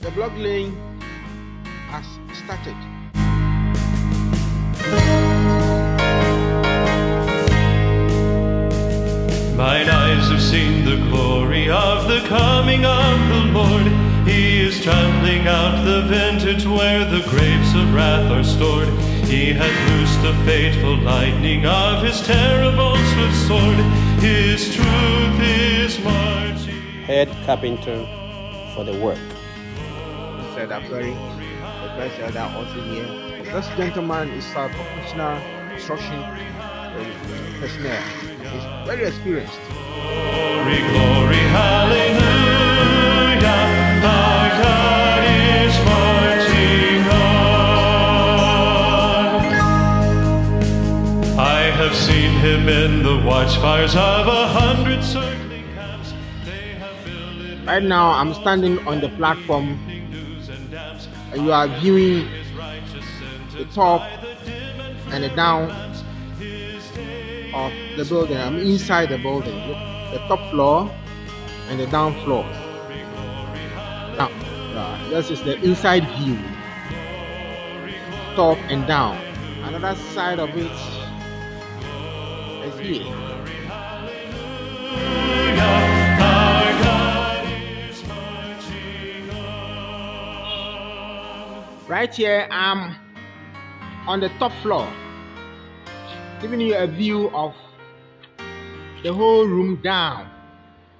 The block laying has started. Mine eyes have seen the glory of the coming of the Lord. He is trampling out the vintage where the grapes of wrath are stored. He hath loosed the fateful lightning of his terrible swift sword. His truth is marching. Head carpenter for the work. Said Aferi, the first elder also here. This gentleman is a professional construction personnel. He's very experienced. Glory, glory, hallelujah. Our God is marching on. I have seen him in the watchfires of 100 circling camps. They have built it. Right now, I'm standing on the platform, and you are viewing the top and the down of the building. I'm inside the building, the top floor and the down floor. Now, this is the inside view, top and down. Another side of it is here. Right here, I'm on the top floor, giving you a view of the whole room down.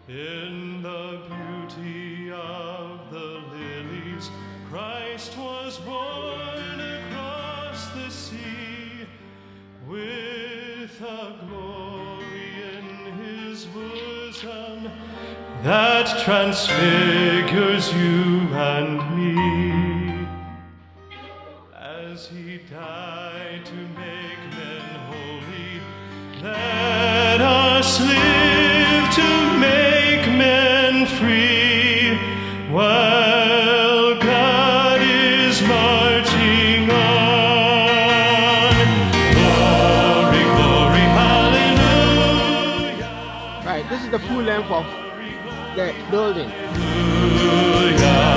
In the beauty of the lilies, Christ was born across the sea, with a glory in his bosom that transfigures you and me. As he died to make men holy, let us live to make men free, while God is marching on. Glory, glory, hallelujah. Right, this is the full length of the building. Hallelujah.